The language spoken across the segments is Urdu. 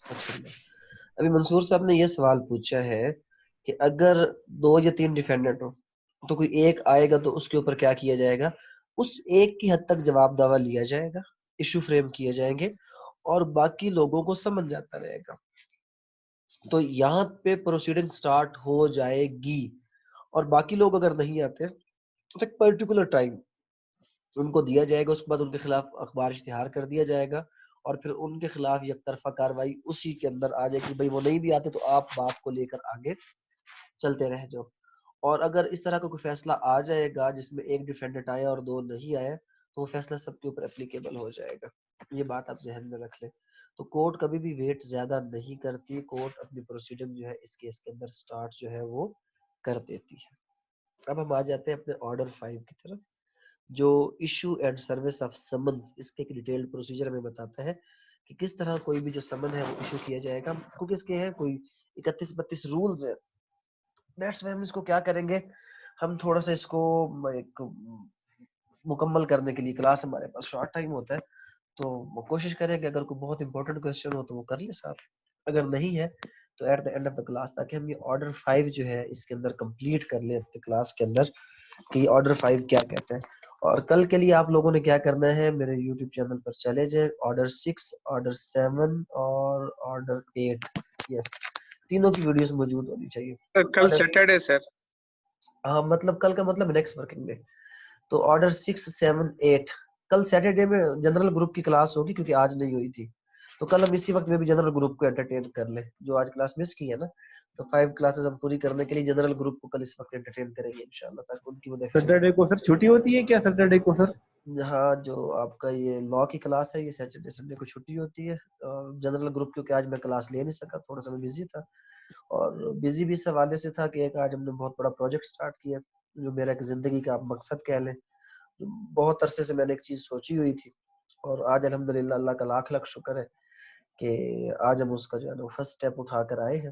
اچھا، ابھی منصور صاحب نے یہ سوال پوچھا ہے کہ اگر 2 یا 3 ڈیفینڈنٹ ہو تو کوئی ایک آئے گا تو اس کے اوپر کیا کیا جائے گا؟ اس ایک کی حد تک جواب دعویٰ لیا جائے گا، ایشو فریم کیے جائیں گے اور باقی لوگوں کو سمجھ جاتا رہے گا. تو یہاں پہ پروسیڈنگ سٹارٹ ہو جائے گی، اور باقی لوگ اگر نہیں آتے تو ایک پرٹیکولر ٹائم ان کو دیا جائے گا، اس کے بعد ان کے خلاف اخبار اشتہار کر دیا جائے گا اور پھر ان کے خلاف یک طرفہ کاروائی اسی کے اندر آ جائے گی. بھائی وہ نہیں بھی آتے تو آپ بات کو لے کر آگے چلتے رہ جاؤ. اور اگر اس طرح کا کوئی فیصلہ آ جائے گا جس میں ایک ڈیفینڈنٹ آیا اور 2 نہیں آئے تو وہ فیصلہ سب کے اوپر اپلیکیبل ہو جائے گا. یہ بات آپ ذہن میں رکھ لیں. تو کورٹ کبھی بھی ویٹ زیادہ نہیں کرتی، کورٹ اپنی پروسیڈنگ جو ہے اس کیس کے اندر سٹارٹ جو ہے وہ کر دیتی ہے. اب ہم آ جاتے ہیں اپنے آرڈر 5 کی طرف، جو issue and service of summons, اس کے ایک ڈیٹیلڈ پروسیجر ہمیں بتاتا ہے کہ کس طرح کوئی بھی جو سمن ہے وہ ایشو کیا جائے گا. کیونکہ اس کے ہیں کوئی 31-32 رولز ہیں. دیٹس وائی ہم اس کو کیا کریں گے، ہم تھوڑا سا اس کو ایک مکمل کرنے کے لیے، کلاس ہمارے پاس شارٹ ٹائم ہوتا ہے تو وہ کوشش کریں کہ اگر کوئی بہت امپورٹنٹ کوشچن ہو تو وہ کر لیں ساتھ، اگر نہیں ہے تو at the end of the class, تاکہ ہم یہ آرڈر 5 جو ہے اس کے اندر کمپلیٹ کر لیں اپنے کلاس کے اندر کہ یہ آرڈر 5 کیا کہتے ہیں. اور کل کے لیے آپ لوگوں نے کیا کرنا ہے، میرے یوٹیوب چینل پر چلے جائیں، آرڈر 6، آرڈر 7 اور آرڈر 8، یس، تینوں کی ویڈیوز موجود ہونی چاہیے. کل سیٹرڈے سر. ہاں مطلب کل کا مطلب نیکسٹ ورکنگ ڈے. تو آرڈر 6، 7، 8 کل سیٹرڈے میں جنرل گروپ کی کلاس ہوگی کیونکہ آج نہیں ہوئی تھی. تو کل ہم اسی وقت میں بھی جنرل گروپ کو انٹرٹین کر لیں، جو آج کلاس مس کی ہے نا. تو 5 کلاسز ہم پوری کرنے کے لیے جنرل گروپ کو کل اس وقت انٹرٹین کریں گے انشاءاللہ، تاکہ ان کی وہ سیٹرڈے کو سر چھٹی ہوتی ہے کیا سیٹرڈے کو سر؟ ہاں، جو آپ کا یہ لا کی کلاس ہے یہ سیٹرڈے سنڈے کو چھٹی ہوتی ہے. جنرل گروپ کیونکہ آج میں کلاس لے نہیں سکا، تھوڑا سا میں بزی تھا، اور بزی بھی اس حوالے سے تھا کہ ایک آج ہم نے بہت بڑا پروجیکٹ سٹارٹ کیا جو میرا ایک زندگی کا آپ مقصد کہہ لیں. بہت عرصے سے میں نے ایک چیز سوچی ہوئی تھی اور آج الحمدللہ اللہ کا لاکھ لاکھ شکر ہے کہ آج ہم اس کا جو ہے نا فرسٹ اسٹیپ اٹھا کر آئے ہیں.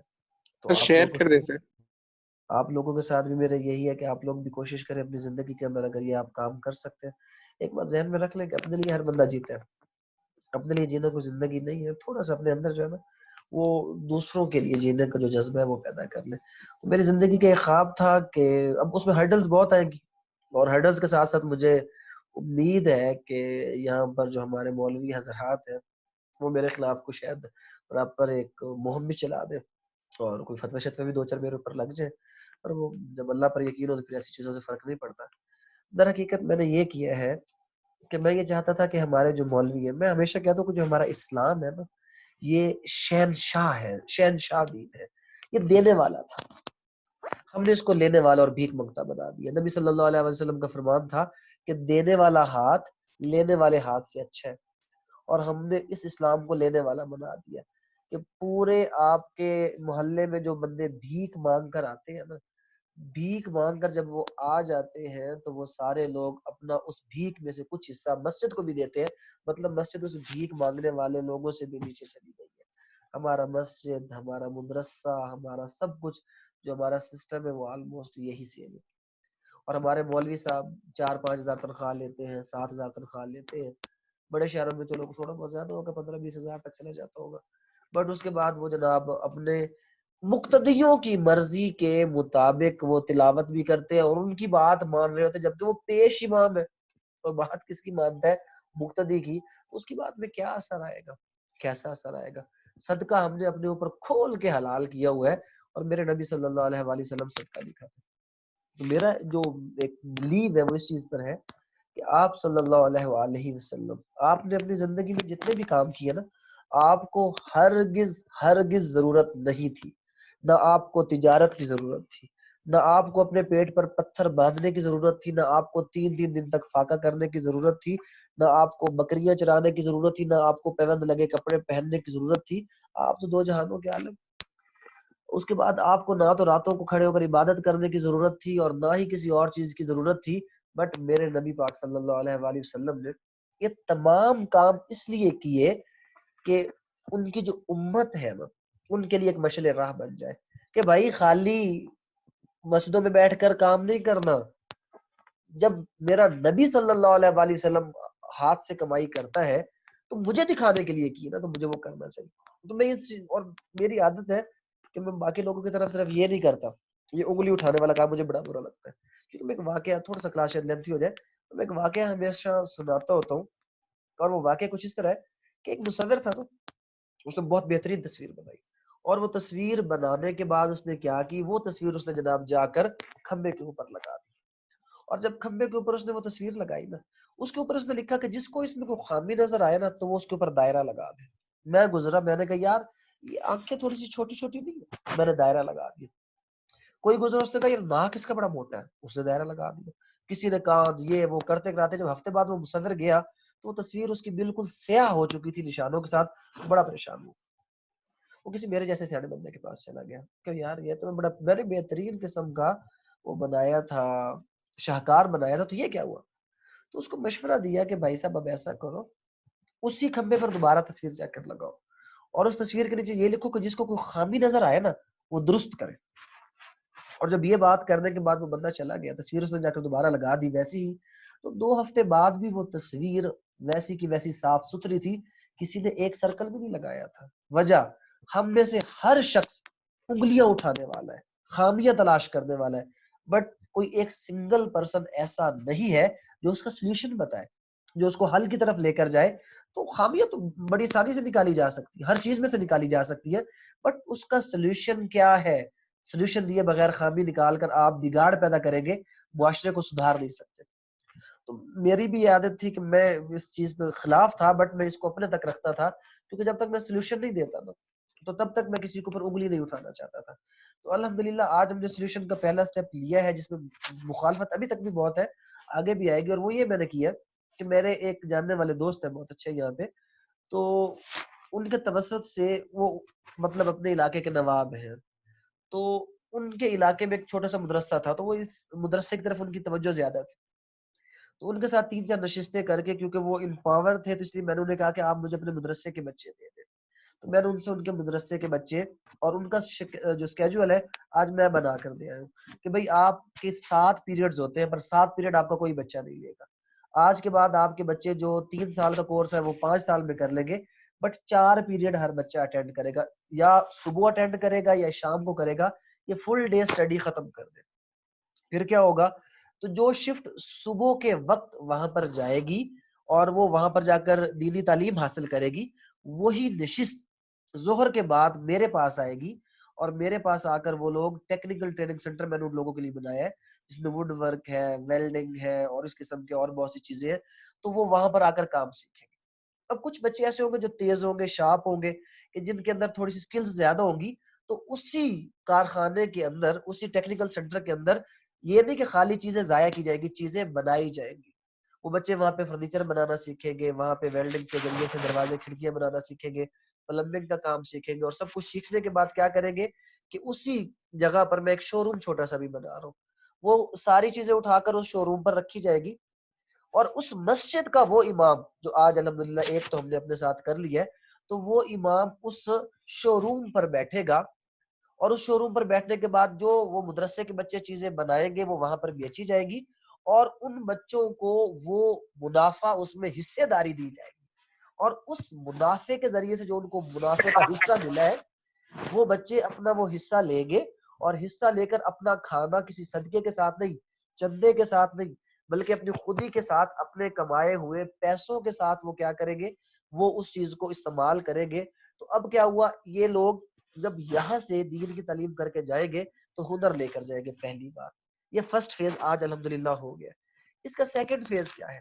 تو شیئر کر دیں سر. آپ لوگوں کے ساتھ بھی میرا یہی ہے کہ آپ لوگ بھی کوشش کریں اپنی زندگی کے اندر، اگر یہ آپ کام کر سکتے ہیں. ایک بات ذہن میں رکھ لیں کہ اپنے لیے ہر بندہ جیتا ہے، اپنے لیے جینا کوئی زندگی نہیں ہے. تھوڑا سا اپنے اندر جو ہے نا وہ دوسروں کے لیے جینے کا جو جذبہ ہے وہ پیدا کر لیں. تو میری زندگی کا ایک خواب تھا کہ اب اس میں ہرڈلز بہت آئیں گی، اور ہرڈلز کے ساتھ ساتھ مجھے امید ہے کہ یہاں پر جو ہمارے مولوی حضرات ہیں وہ میرے خلاف کچھ شاید پراپر ایک مہم بھی چلا دیں اور کوئی فتوی شتوی بھی 2-4 میرے اوپر لگ جائے. اور وہ جب اللہ پر یقین ہو تو پھر ایسی چیزوں سے فرق نہیں پڑتا. در حقیقت میں نے یہ کیا ہے کہ میں یہ چاہتا تھا کہ ہمارے جو مولوی ہیں، میں ہمیشہ کہتا ہوں کہ جو ہمارا اسلام ہے نا یہ شہنشاہ ہے، شہنشاہ دین ہے، یہ دینے والا تھا. ہم نے اس کو لینے والا اور بھیک منگتا بنا دیا. نبی صلی اللہ علیہ وسلم کا فرمان تھا کہ دینے والا ہاتھ لینے والے ہاتھ سے اچھا ہے، اور ہم نے اس اسلام کو لینے والا بنا دیا کہ پورے آپ کے محلے میں جو بندے بھیک مانگ کر آتے ہیں نا، بھیک مانگ کر جب وہ آ جاتے ہیں تو وہ سارے لوگ اپنا اس بھیک میں سے کچھ حصہ مسجد کو بھی دیتے ہیں. مطلب مسجد اس بھیک مانگنے والے لوگوں سے بھی نیچے چلی گئی ہے. ہمارا مسجد، ہمارا مدرسہ، ہمارا سب کچھ جو ہمارا سسٹم ہے وہ آلموسٹ یہی سیم ہے. اور ہمارے مولوی صاحب 4-5 ہزار تنخواہ لیتے ہیں، 7 ہزار تنخواہ لیتے ہیں. بڑے شہروں میں چلو تھوڑا بہت زیادہ ہوگا، 15-20 ہزار تک چلا جاتا ہوگا. بٹ اس کے بعد وہ جناب اپنے مقتدیوں کی مرضی کے مطابق وہ تلاوت بھی کرتے ہیں اور ان کی بات مان رہے ہوتے ہیں، جبکہ وہ پیش امام ہے. اور بات کس کی مانتا ہے؟ مقتدی کی. تو اس کی بات میں کیا اثر آئے گا، کیسا اثر آئے گا؟ صدقہ ہم نے اپنے اوپر کھول کے حلال کیا ہوا ہے، اور میرے نبی صلی اللہ علیہ وآلہ وسلم صدقہ لکھا تھا. تو میرا جو ایک بلیو ہے وہ اس چیز پر ہے کہ آپ صلی اللہ علیہ وآلہ وسلم، آپ نے اپنی زندگی میں جتنے بھی کام کیے نا، آپ کو ہرگز ضرورت نہیں تھی. نہ آپ کو تجارت کی ضرورت تھی، نہ آپ کو اپنے پیٹ پر پتھر باندھنے کی ضرورت تھی، نہ آپ کو 3 دن تک فاقہ کرنے کی ضرورت تھی، نہ آپ کو بکریاں چرانے کی ضرورت تھی، نہ آپ کو پیوند لگے کپڑے پہننے کی ضرورت تھی. آپ تو 2 جہانوں کے عالم. اس کے بعد آپ کو نہ تو راتوں کو کھڑے ہو کر عبادت کرنے کی ضرورت تھی اور نہ ہی کسی اور چیز کی ضرورت تھی. بٹ میرے نبی پاک صلی اللہ علیہ وآلہ وسلم نے یہ تمام کام اس لیے کیے کہ ان کی جو امت ہے نا ان کے لیے ایک مشعل راہ بن جائے کہ بھائی خالی مسجدوں میں بیٹھ کر کام نہیں کرنا. جب میرا نبی صلی اللہ علیہ وآلہ وسلم ہاتھ سے کمائی کرتا ہے تو مجھے دکھانے کے لیے کی نا تو مجھے وہ کرنا چاہیے. تو میں اور میری عادت ہے کہ میں باقی لوگوں کی طرف صرف یہ نہیں کرتا. یہ انگلی اٹھانے والا کام مجھے بڑا برا لگتا ہے. کیونکہ میں ایک واقعہ, تھوڑا سا کلاس لینتھی ہو جائے تو میں ایک واقعہ ہمیشہ سناتا ہوتا ہوں. اور وہ واقعہ کچھ اس طرح ہے کہ ایک مصور تھا نا, اس نے بہت بہترین تصویر بنائی, اور وہ تصویر بنانے کے بعد اس نے کیا کی, وہ تصویر اس نے جناب جا کر کھمبے کے اوپر لگا دی. اور جب کھمبے کے اوپر اس نے وہ تصویر لگائی نا, اس کے اوپر اس نے لکھا کہ جس کو اس میں کوئی خامی نظر آئے نا تو وہ اس کے اوپر دائرہ لگا دے. میں گزرا, میں نے کہا یار یہ آنکھیں تھوڑی سی چھوٹی چھوٹی نہیں ہے, میں نے دائرہ لگا دیا. کوئی گزرا, اس نے کہا یہ ناک اس کا بڑا موٹا ہے, اس نے دائرہ لگا دیا. کسی نے کہا یہ وہ کرتے کراتے جب ہفتے بعد وہ مصور گیا تو وہ تصویر اس کی بالکل سیاہ ہو چکی تھی نشانوں کے ساتھ. بڑا پریشان ہوا. وہ کسی میرے جیسے سیانے بندے کے پاس چلا گیا کہ یار یہ تو میں نے بہترین قسم کا وہ بنایا تھا, شاہکار بنایا تھا, تو یہ کیا ہوا؟ تو اس کو مشورہ دیا کہ بھائی صاحب اب ایسا کرو, اسی کھمبے پر دوبارہ تصویر جا کر لگاؤ, اور اس تصویر کے نیچے یہ لکھو کہ جس کو کوئی خامی نظر آئے نا وہ درست کرے. اور جب یہ بات کرنے کے بعد وہ بندہ چلا گیا, تصویر اس نے جا کر دوبارہ لگا دی ویسی ہی, تو 2 ہفتے بعد بھی وہ تصویر ویسی کی ویسی صاف ستھری تھی, کسی نے ایک سرکل بھی نہیں لگایا تھا. وجہ, ہم میں سے ہر شخص انگلیاں اٹھانے والا ہے, خامیاں تلاش کرنے والا ہے, بٹ کوئی ایک سنگل پرسن ایسا نہیں ہے جو اس کا سلوشن بتائے, جو اس کو حل کی طرف لے کر جائے. تو خامیاں تو بڑی آسانی سے نکالی جا سکتی ہے, ہر چیز میں سے نکالی جا سکتی ہے, بٹ اس کا سلوشن کیا ہے؟ سلوشن دیے بغیر خامی نکال کر آپ بگاڑ پیدا کریں گے, معاشرے کو سدھار نہیں سکتے. تو میری بھی عادت تھی کہ میں اس چیز پہ خلاف تھا, بٹ میں اس کو اپنے تک رکھتا تھا, کیونکہ جب تک میں سلوشن نہیں دیتا نا تو تب تک میں کسی کے اوپر انگلی نہیں اٹھانا چاہتا تھا. تو الحمدللہ آج ہم نے سلوشن کا پہلا سٹیپ لیا ہے, جس میں مخالفت ابھی تک بھی بہت ہے, آگے بھی آئے گی. اور وہ یہ میں نے کیا کہ میرے ایک جاننے والے دوست ہیں بہت اچھے یہاں پہ, تو ان کے توسط سے وہ مطلب اپنے علاقے کے نواب ہیں, تو ان کے علاقے میں ایک چھوٹا سا مدرسہ تھا, تو وہ اس مدرسے کی طرف ان کی توجہ زیادہ تھی. تو ان کے ساتھ 3-4 نشستیں کر کے, کیونکہ وہ امپاور تھے, تو اس لیے میں نے انہیں کہا کہ آپ مجھے اپنے مدرسے کے بچے دے دیں. تو میں نے ان سے ان کے مدرسے کے بچے اور ان کا جو اسکیجول ہے آج میں بنا کر دیا ہوں کہ بھئی آپ کے 7 پیریڈز ہوتے ہیں, پر 7 پیریڈ آپ کا کوئی بچہ نہیں لے گا. آج کے بعد آپ کے بچے جو 3 سال کا کورس ہے وہ 5 سال میں کر لیں گے, بٹ 4 پیریڈ ہر بچہ اٹینڈ کرے گا, یا صبح اٹینڈ کرے گا یا شام کو کرے گا, یہ فل ڈے سٹڈی ختم کر دے. پھر کیا ہوگا؟ تو جو شفٹ صبح کے وقت وہاں پر جائے گی اور وہ وہاں پر جا کر دینی تعلیم حاصل کرے گی, وہی نشست ظہر کے بعد میرے پاس آئے گی, اور میرے پاس آ کر وہ لوگ ٹیکنیکل ٹریننگ سینٹر میں نے ان لوگوں کے لیے بنایا ہے, جس میں ووڈ ورک ہے, ویلڈنگ ہے, اور اس قسم کے اور بہت سی چیزیں ہیں, تو وہ وہاں پر آ کر کام سیکھیں گے. اب کچھ بچے ایسے ہوں گے جو تیز ہوں گے, شارپ ہوں گے, کہ جن کے اندر تھوڑی سی سکلز زیادہ ہوں گی, تو اسی کارخانے کے اندر, اسی ٹیکنیکل سینٹر کے اندر, یہ نہیں کہ خالی چیزیں ضائع کی جائے گی, چیزیں بنائی جائیں گی. وہ بچے وہاں پہ فرنیچر بنانا سیکھیں گے, وہاں پہ ویلڈنگ کے ذریعے سے دروازے کھڑکیاں بنانا سیکھیں گے, پلمبنگ کا کام سیکھیں گے, اور سب کچھ سیکھنے کے بعد کیا کریں گے کہ اسی جگہ پر میں ایک شو روم چھوٹا سا بھی بنا رہا ہوں, وہ ساری چیزیں اٹھا کر اس شو روم پر رکھی جائے گی. اور اس مسجد کا وہ امام جو آج الحمدللہ ایک تو ہم نے اپنے ساتھ کر لیا ہے, تو وہ امام اس شو روم پر بیٹھے گا, اور اس شو روم پر بیٹھنے کے بعد جو وہ مدرسے کے بچے چیزیں بنائیں گے وہ وہاں پر بیچی جائے گی, اور ان بچوں کو وہ منافع اس میں حصے داری دی جائے گی, اور اس منافع کے ذریعے سے جو ان کو منافع کا حصہ ملا ہے وہ بچے اپنا وہ حصہ لیں گے, اور حصہ لے کر اپنا کھانا کسی صدقے کے ساتھ نہیں, چندے کے ساتھ نہیں, بلکہ اپنی خودی کے ساتھ, اپنے کمائے ہوئے پیسوں کے ساتھ وہ کیا کریں گے, وہ اس چیز کو استعمال کریں گے. تو اب کیا ہوا, یہ لوگ جب یہاں سے دین کی تعلیم کر کے جائیں گے تو ہنر لے کر جائیں گے. پہلی بات یہ فرسٹ فیز آج الحمدللہ ہو گیا. اس کا سیکنڈ فیز کیا ہے؟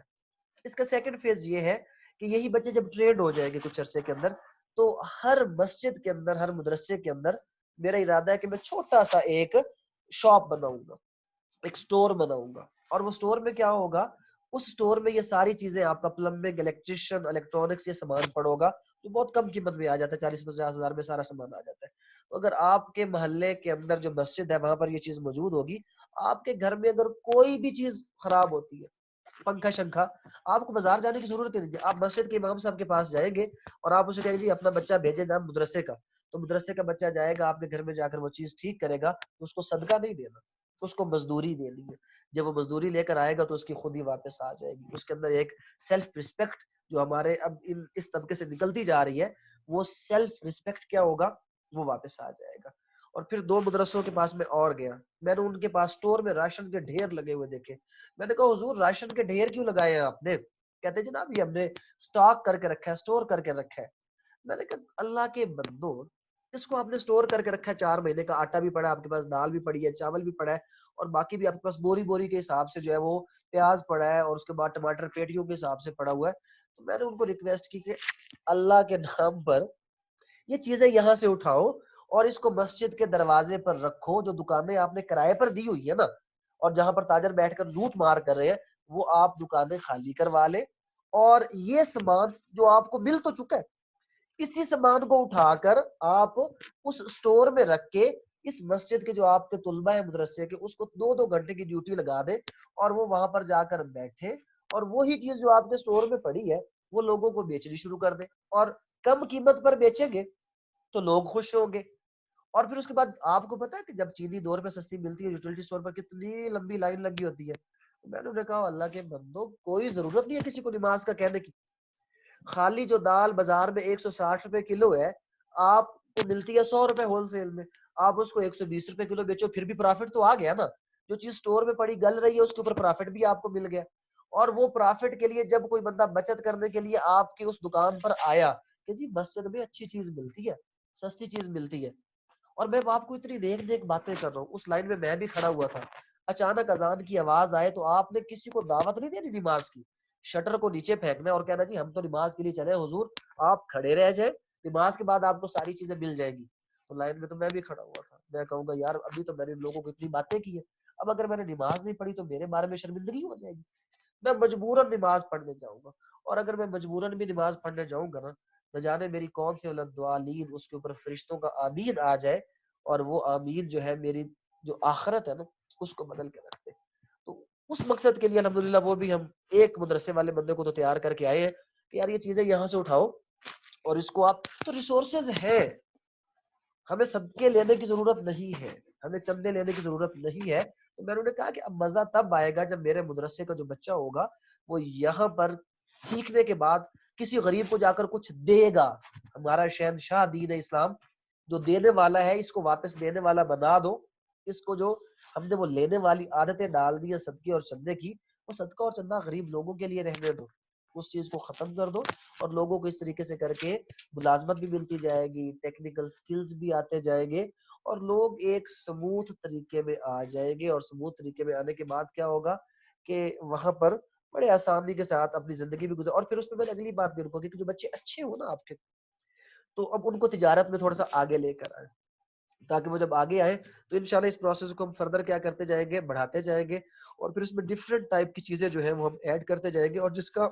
اس کا سیکنڈ فیز یہ ہے کہ یہی بچے جب ٹرینڈ ہو جائیں گے کچھ عرصے کے اندر, تو ہر مسجد کے اندر, ہر مدرسے کے اندر میرا ارادہ ہے کہ میں چھوٹا سا ایک شاپ بناؤں گا, ایک سٹور بناؤں گا. اور وہ سٹور میں کیا ہوگا, اس سٹور میں یہ ساری چیزیں, آپ کا پلمبنگ, الیکٹریشین, الیکٹرانکس, یہ سامان پڑ ہوگا جو بہت کم قیمت میں آ جاتا ہے, 40-50 ہزار میں سارا سامان آ جاتا ہے. تو اگر آپ کے محلے کے اندر جو مسجد ہے وہاں پر یہ چیز موجود ہوگی, آپ کے گھر میں اگر کوئی بھی چیز خراب ہوتی ہے, پنکھا شنکھا, آپ کو بازار جانے کی ضرورت ہی نہیں ہے, آپ مسجد کے امام صاحب کے پاس جائیں گے اور آپ اسے کہیں گے جی اپنا بچہ بھیجے نام مدرسے کا, تو مدرسے کا بچہ جائے گا آپ کے گھر میں جا کر وہ چیز ٹھیک کرے گا, تو اس کو صدقہ نہیں دینا, اس کو مزدوری دینی ہے. جب وہ مزدوری لے کر آئے گا تو اس کی خود ہی واپس آ جائے گی, اس کے اندر ایک سیلف ریسپیکٹ جو ہمارے اب اس طبقے سے نکلتی جا رہی ہے، وہ سیلف ریسپیکٹ کیا ہوگا، وہ واپس آ جائے گا. اور پھر 2 مدرسوں کے پاس میں اور گیا، میں نے ان کے پاس سٹور میں راشن کے ڈھیر لگے ہوئے دیکھے. میں نے کہا حضور راشن کے ڈھیر کیوں لگائے ہیں آپ نے؟ کہتے جناب یہ ہم نے سٹاک کر کے رکھا ہے، سٹور کر کے رکھا ہے. میں نے کہا اللہ کے بندو، اس کو آپ نے سٹور کر کے رکھا ہے، 4 مہینے کا آٹا بھی پڑا ہے آپ کے پاس، دال بھی پڑی ہے، چاول بھی پڑا ہے، اور باقی بھی آپ کے پاس بوری بوری کے حساب سے جو ہے وہ پیاز پڑا ہے، اور اس کے بعد ٹماٹر پیٹیوں کے حساب سے پڑا ہوا ہے. تو میں نے ان کو ریکویسٹ کی کہ اللہ کے نام پر یہ چیزیں یہاں سے اٹھاؤ اور اس کو مسجد کے دروازے پر رکھو. جو دکانیں آپ نے کرائے پر دی ہوئی ہے نا، اور جہاں پر تاجر بیٹھ کر لوٹ مار کر رہے ہیں، وہ آپ دکانیں خالی کروا لے، اور یہ سامان جو آپ کو مل تو چکا ہے، اسی سامان کو اٹھا کر آپ اس سٹور میں رکھ کے اس مسجد کے جو آپ کے طلبہ ہے مدرسے کے، اس کو 2-2 گھنٹے کی ڈیوٹی لگا دے، اور وہ وہاں پر جا کر بیٹھے، اور وہی چیز جو آپ کے سٹور میں پڑی ہے وہ لوگوں کو بیچنی شروع کر دے. اور کم قیمت پر بیچیں گے تو لوگ خوش ہوں گے. اور پھر اس کے بعد آپ کو پتا ہے کہ جب چینی 2 روپے سستی ملتی ہے یوٹیلٹی اسٹور پر کتنی لمبی لائن لگی ہوتی ہے. تو میں نے انہیں کہا اللہ کے بندو، کوئی ضرورت نہیں ہے کسی کو نماز کا کہنے کی. خالی جو دال بازار میں 160 روپے کلو ہے، آپ کو ملتی ہے 100 روپے ہول سیل میں، آپ اس کو 120 روپے کلو بیچو، پھر بھی پرافٹ تو آ گیا نا. جو چیز سٹور میں پڑی گل رہی ہے اس کے اوپر پرافٹ بھی آپ کو مل گیا. اور وہ پرافٹ کے لیے جب کوئی بندہ بچت کرنے کے لیے آپ کی اس دکان پر آیا کہ جی مسجد میں اچھی چیز ملتی ہے، سستی چیز ملتی ہے، اور میں آپ کو اتنی نیک نیک باتیں کر رہا ہوں، اس لائن میں بھی کھڑا ہوا تھا، اچانک اذان کی آواز آئے تو آپ نے کسی کو دعوت نہیں دینی نماز کی، شٹر کو نیچے پھینکنا اور کہنا جی ہم تو نماز کے لیے چلے حضور، آپ کھڑے رہ جائیں، نماز کے بعد آپ کو ساری چیزیں مل جائیں گی. تو لائن میں تو میں بھی کھڑا ہوا تھا. میں کہوں گا یار ابھی تو میں نے لوگوں کو اتنی باتیں کی ہیں، اب اگر میں نے نماز نہیں پڑھی تو میرے بارے میں شرمندگی ہو جائے گی. میں مجبوراً نماز پڑھنے جاؤں گا، اور اگر میں مجبوراً بھی نماز پڑھنے جاؤں گا نا، نہ جانے میری کون سے ولدوالین اس کے اوپر فرشتوں کا آمین آ جائے، اور وہ آمین جو ہے میری جو آخرت ہے نا اس کو بدل کے رکھ دے. تو اس مقصد کے لیے الحمدللہ وہ بھی ہم ایک مدرسے والے بندے کو تو تیار کر کے آئے ہیں کہ یار یہ چیزیں یہاں سے اٹھاؤ، اور اس کو آپ تو ریسورسز ہے، ہمیں صدقے لینے کی ضرورت نہیں ہے، ہمیں چندے لینے کی ضرورت نہیں ہے. تو میں نے کہا کہ اب مزہ تب آئے گا جب میرے مدرسے کا جو بچہ ہوگا وہ یہاں پر سیکھنے کے بعد کسی غریب کو جا کر کچھ دے گا. ہمارا شہنشاہ دین اسلام جو دینے والا ہے، اس کو واپس لینے والا بنا دو. اس کو جو ہم نے وہ لینے والی عادتیں ڈال دی ہیں صدقے اور چندے کی، وہ صدقہ اور چندہ غریب لوگوں کے لیے رہنے دو، اس چیز کو ختم کر دو. اور لوگوں کو اس طریقے سے کر کے ملازمت بھی ملتی جائے گی، ٹیکنیکل سکلز بھی آتے جائیں گے، اور لوگ ایک سموتھ طریقے میں آ جائیں گے. اور سموتھ طریقے میں آنے کے بعد کیا ہوگا کہ وہاں پر بڑے آسانی کے ساتھ اپنی زندگی بھی گزر. اور پھر اس میں میں نے اگلی بات بھی رکھوں کہ جو بچے اچھے ہو نا آپ کے، تو اب ان کو تجارت میں تھوڑا سا آگے لے کر آئے، تاکہ وہ جب آگے آئے تو انشاءاللہ اس پروسیس کو ہم فردر کیا کرتے جائیں گے، بڑھاتے جائیں گے، اور پھر اس میں ڈفرینٹ ٹائپ کی چیزیں جو ہیں وہ ہم ایڈ کرتے جائیں گے، اور جس کا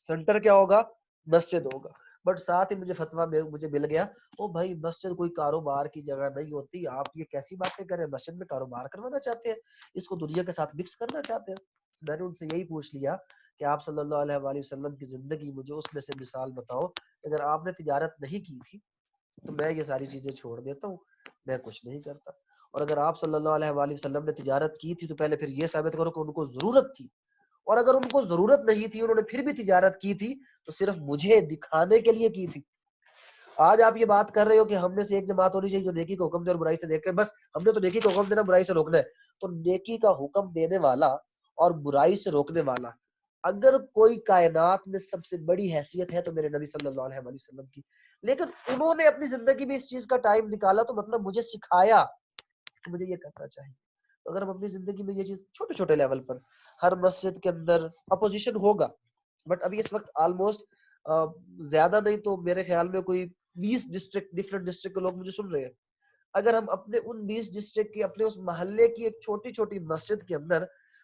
سینٹر کیا ہوگا، مسجد ہوگا. بٹ ساتھ ہی مجھے فتویٰ مجھے مل گیا، او بھائی مسجد کوئی کاروبار کی جگہ نہیں ہوتی، آپ یہ کیسی باتیں کریں، مسجد میں کاروبار کروانا چاہتے ہیں، اس کو دنیا کے ساتھ مکس کرنا چاہتے ہیں. میں نے ان سے یہی پوچھ لیا کہ آپ صلی اللہ علیہ وآلہ وسلم کی زندگی مجھے اس میں سے مثال بتاؤ، اگر آپ نے تجارت نہیں کی تھی تو میں یہ ساری چیزیں چھوڑ دیتا ہوں، میں کچھ نہیں کرتا. اور اگر آپ صلی اللہ علیہ وآلہ وسلم نے تجارت کی تھی تو پہلے پھر یہ ثابت کرو کہ ان کو ضرورت تھی، اور اگر ان کو ضرورت نہیں تھی انہوں نے پھر بھی تجارت کی تھی تو صرف مجھے دکھانے کے لیے کی تھی. آج آپ یہ بات کر رہے ہو کہ ہم میں سے ایک جماعت ہونی چاہیے جو نیکی کا حکم دے اور برائی سے دیکھ کے، بس ہم نے تو نیکی کا حکم دینا، برائی سے روکنا ہے. تو نیکی کا حکم دینے والا اور برائی سے روکنے والا اگر کوئی کائنات میں سب سے بڑی حیثیت ہے تو میرے نبی صلی اللہ علیہ وآلہ وسلم کی. لیکن انہوں نے اپنی زندگی میں اس چیز کا ٹائم نکالا، تو مطلب مجھے سکھایا کہ مجھے یہ کرنا چاہیے. تو اگر ہم اپنی زندگی میں یہ چیز چھوٹے چھوٹے لیول پر، ہر مسجد کے اندر اپوزیشن ہوگا، بٹ ابھی اس وقت آلموسٹ زیادہ نہیں تو میرے خیال میں کوئی 20 ڈسٹرکٹ، ڈفرنٹ ڈسٹرکٹ کے لوگ مجھے سن رہے ہیں. اگر ہم اپنے ان 20 ڈسٹرکٹ کی، اپنے اس محلے کی ایک چھوٹی چھوٹی مسجد کے اندر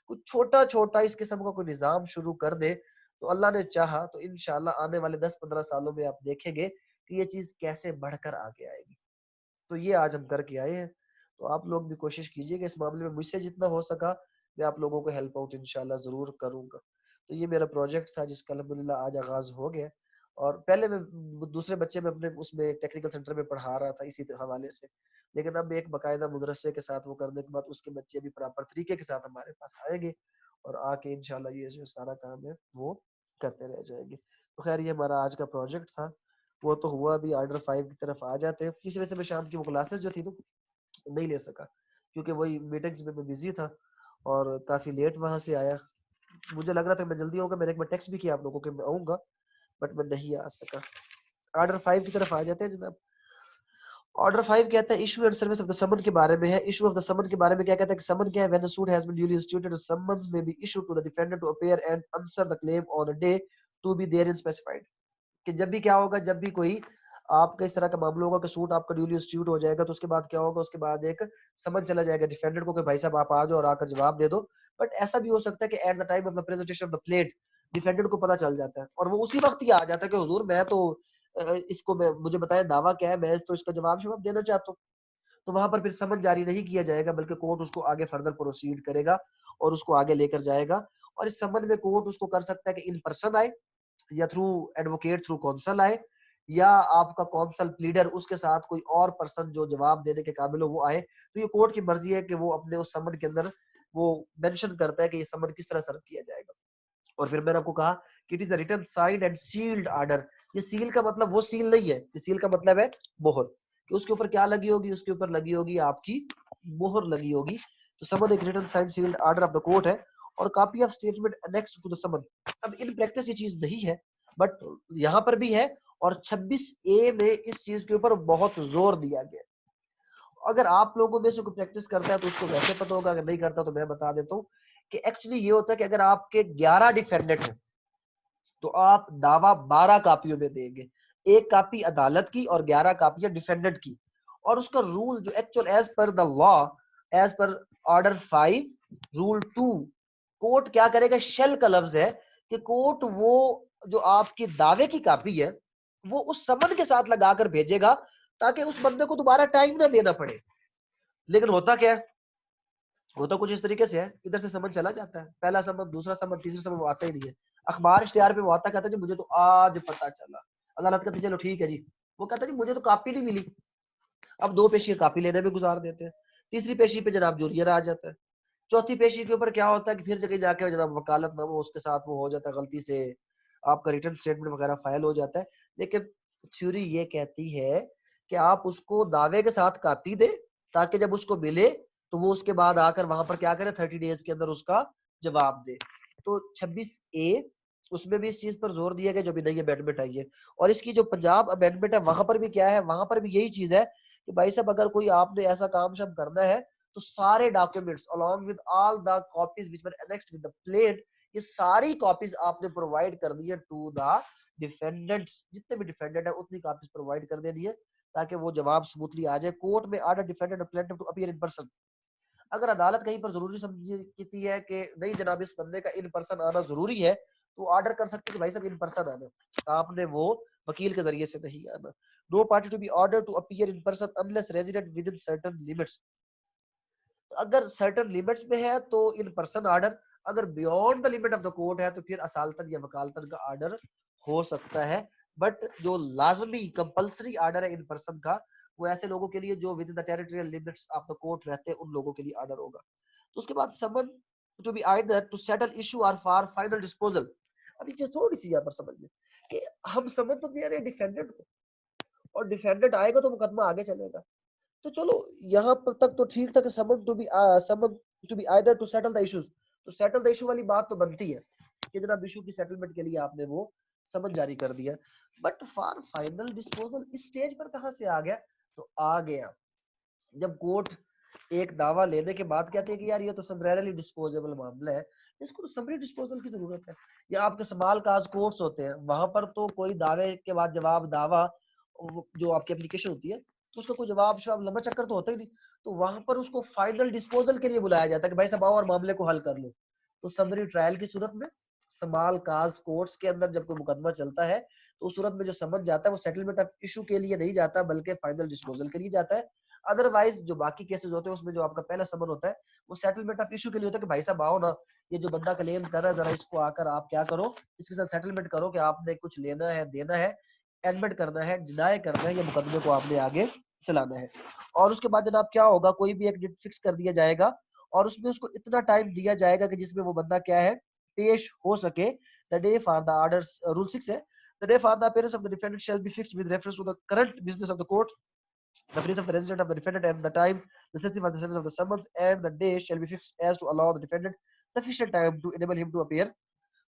کچھ چھوٹا چھوٹا اس قسم کا کوئی نظام شروع کر دے، تو اللہ نے چاہا تو انشاءاللہ آنے والے 10-15 سالوں میں آپ دیکھیں گے کہ یہ چیز کیسے بڑھ کر آگے آئے گی. تو یہ آج ہم کر کے آئے ہیں. تو آپ لوگ بھی کوشش کیجئے کہ اس معاملے میں مجھ سے جتنا ہو سکا میں آپ لوگوں کو ہیلپ آؤٹ انشاءاللہ ضرور کروں گا. تو یہ میرا پروجیکٹ تھا جس کا الحمدللہ آج آغاز ہو گیا. اور پہلے میں دوسرے بچے میں اپنے اس میں ٹیکنیکل سینٹر میں پڑھا رہا تھا اسی حوالے سے، لیکن اب ایک باقاعدہ مدرسے کے ساتھ وہ کرنے کے بعد اس کے بچے بھی پراپر طریقے کے ساتھ ہمارے پاس آئیں گے، اور آ کے انشاءاللہ یہ جو سارا کام ہے وہ کرتے رہ جائیں گے. تو خیر یہ ہمارا آج کا پروجیکٹ تھا, وہ تو ہوا. ابھی آرڈر 5 کی طرف آ جاتے ہیں. کسی وجہ سے میں شام کی وہ کلاسز جو تھی نا نہیں لے سکا, کیونکہ وہی میٹنگز میں بزی تھا اور کافی لیٹ وہاں سے آیا. مجھے لگ رہا تھا میں جلدی آؤں گا, میں نے ایک بار ٹیکسٹ بھی کیا آپ لوگوں کو کہ میں آؤں گا, بٹ میں نہیں آ سکا. آرڈر 5 کی طرف آ جاتے ہیں جناب. آرڈر 5 کہتا ہے issue and service of the سمن کے بارے میں ہے. ایشو آف دا سمن کے بارے میں کیا کہتا ہے کہ سمن کیا ہے؟ when a suit has been duly instituted, a summons may be issued to the defendant to appear and answer the claim on a day to be therein specified. کہ جب بھی کیا ہوگا, جب بھی کوئی آپ کا اس طرح کا معاملہ ہوگا کہ سوٹ آپ کا ڈیولی انسٹیٹیوٹ ہو جائے گا, تو اس کے بعد کیا ہوگا, اس کے بعد ایک سمن چلا جائے گا ڈیفینڈنٹ کو کہ بھائی صاحب آپ آ جاؤ اور آ کر جواب دے دو. بٹ ایسا بھی ہو سکتا ہے کہ at the time of the presentation of the plaint defendant کو پتا چل جاتا ہے اور وہ اسی وقت ہی آ جاتا ہے کہ حضور میں تو اس کو مجھے بتائیں دعویٰ کیا ہے, میں تو اس کا جواب دینا چاہتا ہوں. تو وہاں پر پھر سمن جاری نہیں کیا جائے گا, بلکہ کورٹ اس کو آگے فردر پروسیڈ کرے گا اور اس کو آگے لے کر جائے گا. اور اس سمن میں کورٹ اس کو کر سکتا ہے کہ ان پرسن آئے, یا تھرو ایڈوکیٹ تھرو کونسل آئے, یا آپ کا کونسل پلیڈر اس کے ساتھ کوئی اور پرسن جو جواب دینے کے قابل ہو وہ آئے. تو یہ کورٹ کی مرضی ہے کہ وہ اپنے اس سمن کے اندر وہ مینشن کرتا ہے کہ یہ سمن کس طرح سرو کیا جائے گا. اور پھر میں نے آپ کو کہا کہ it is a written signed and sealed order. یہ سیل کا مطلب وہ سیل نہیں ہے, یہ سیل کا مطلب ہے مہر, کہ اس کے اوپر کیا لگی ہوگی, اس کے اوپر لگی ہوگی آپ کی مہر لگی ہوگی. تو سمن ایک written signed sealed order of the court ہے, اور copy of statement annexed to the summon. اب ان پریکٹس یہ چیز نہیں ہے, بٹ یہاں پر بھی ہے, اور 26A میں اس چیز کے اوپر بہت زور دیا گیا. اگر آپ لوگوں میں سے کوئی پریکٹس کرتا ہے تو اس کو ویسے پتہ ہوگا, اگر نہیں کرتا تو میں بتا دیتا ہوں کہ ایکچولی یہ ہوتا ہے کہ اگر آپ کے 11 ڈیفینڈنٹ ہیں تو آپ دعویٰ 12 کاپیوں میں دیں گے, ایک کاپی عدالت کی اور 11 کاپیاں ڈیفینڈنٹ کی. اور اس کا رول جو actual as per the law, as per order 5 rule 2, court کیا کرے گا, شیل کا لفظ ہے کہ کورٹ وہ جو آپ کی دعوے کی کاپی ہے وہ اس سمن کے ساتھ لگا کر بھیجے گا تاکہ اس بندے کو دوبارہ ٹائم نہ دینا پڑے. لیکن ہوتا کیا ہے, ہوتا کچھ اس طریقے سے ہے, ادھر سے سمن چلا جاتا ہے, پہلا سمن, دوسرا سمن, تیسرا سمن, وہ آتا ہی نہیں ہے. اخبار اشتہار پہ وہ آتا, کہتا ہے جی مجھے تو آج پتا چلا. عدالت کہتی چلو ٹھیک ہے جی, وہ کہتا ہے جی مجھے تو کاپی نہیں ملی. اب 2 پیشی کاپی لینے میں گزار دیتے ہیں, تیسری پیشی پہ جناب جوریئر آ جاتا ہے, چوتھی پیشی کے اوپر کیا ہوتا ہے کہ پھر جگہ جا کے جناب وکالت نامہ اس کے ساتھ وہ ہو جاتا ہے, غلطی سے آپ کا ریٹرن اسٹیٹمنٹ وغیرہ فائل ہو جاتا ہے. لیکن تھیوری یہ کہتی ہے کہ آپ اس کو دعوے کے ساتھ کاپی دیں تاکہ جب اس کو ملے تو وہ اس کے بعد آ کر وہاں پر کیا کرے, 30 ڈیز کے اندر اس کا جواب دے. تو 26A اس میں بھی اس چیز پر زور دیا گیا جو بھی نئی امینڈمنٹ آئی ہے. اور اس کی جو پنجاب امینڈمنٹ ہے وہاں پر بھی کیا ہے, وہاں پر بھی یہی چیز ہے کہ بھائی صاحب اگر کوئی آپ نے ایسا کام شام کرنا ہے تو سارے documents along with all the copies which were annexed with the plate, یہ ساری کاپیز آپ نے پرووائڈ کر دی ہے ٹو دا ڈیفینڈنٹس, جتنے بھی ڈیفینڈنٹ ہیں اتنی کاپیز پرووائڈ کر دینی ہے تاکہ وہ جواب سموتھلی آ جائے. کورٹ میں آرڈر ڈیفینڈنٹ اور plaintiff to appear in person. اگر عدالت کہیں پر ضروری سمجھتی ہے کہ نہیں جناب اس بندے کا ان پرسن آنا ضروری ہے تو آرڈر کر سکتے کہ بھائی صاحب ان پرسن آنا, آپ نے وہ وکیل کے ذریعے سے نہیں آنا. No party to be ordered to appear in person unless resident within certain limits. اگر certain limits میں ہے تو in person آرڈر, اگر beyond the limit of the court ہے تو پھر اصالتاً یا وکالتاً کا آرڈر ہو سکتا ہے. بٹ جو لازمی کمپلسری آرڈر ہے ان پرسن کا وہ ایسے لوگوں کے لیے جو within the territorial limits of the court رہتے ہیں, ان لوگوں کے لیے آرڈر ہوگا. تو اس کے بعد summon to be either to settle issue or for final disposal. ابھی جو تھوڑی سی یہاں پر سمجھ لیں کہ ہم سمجھ تو دے رہے ہیں ڈیفینڈنٹ کو, اور ڈیفینڈنٹ آئے گا تو مقدمہ آگے چلے گا. تو چلو یہاں پر تک تو ٹھیک تھا کہ summon to be either to settle the issues. تو سیٹل دا ایشو والی بات تو بنتی ہے کہ جناب ایشو کی سیٹلمنٹ کے لیے آپ نے وہ سمن جاری کر دیا. بٹ فار فائنل ڈسپوزل اس سٹیج پر کہاں سے آ گیا, تو آ گیا جب کورٹ ایک دعویٰ لینے کے بعد کہتے ہیں کہ یار یہ تو سمریرلی ڈسپوزیبل معاملہ ہے, اس کو سمری ڈسپوزل کی ضرورت ہے. یا آپ کے سمال کاز کورٹس ہوتے ہیں, وہاں پر تو کوئی دعوے کے بعد جواب دعویٰ جو آپ کی اپلیکیشن ہوتی ہے اس کا کوئی جواب شواب لمبا چکر تو ہوتا ہی نہیں, تو وہاں پر اس کو فائنل ڈسپوزل کے لیے بلایا جاتا ہے کہ بھائی صاحب آؤ اور معاملے کو حل کر لو. تو سمری ٹرائل کی صورت میں سمال کاز کورٹس کے اندر جب کوئی مقدمہ چلتا ہے تو اس صورت میں جو سمجھ جاتا ہے وہ سیٹلمنٹ آف ایشو کے لیے نہیں جاتا بلکہ فائنل ڈسپوزل کے لیے جاتا ہے. ادروائز جو باقی کیسز ہوتے ہیں اس میں جو آپ کا پہلا سمن ہوتا ہے وہ سیٹلمنٹ آف ایشو کے لیے ہوتا ہے کہ بھائی صاحب آؤ نا, یہ جو بندہ کلیم کر رہا ہے ذرا اس کو آ کر آپ کیا کرو, اس کے ساتھ سیٹلمنٹ کرو کہ آپ نے کچھ لینا ہے, دینا ہے, ایڈمٹ کرنا ہے, ڈینائی کرنا ہے, یا مقدمے کو آپ نے آگے چلانا ہے. اور اس کے بعد جناب کیا ہوگا, کوئی بھی ایک ڈیٹ فکس کر دیا جائے گا اور اس میں اس کو اتنا ٹائم دیا جائے گا کہ جس میں وہ بندہ کیا ہے پیش ہو سکے the day for the orders rule 6 ہے the day for the appearance of the defendant shall be fixed with reference to the current business of the court, the place of the residence of the defendant, and the time necessary for the service of the summons, and the day shall be fixed as to allow the defendant sufficient time to enable him to appear.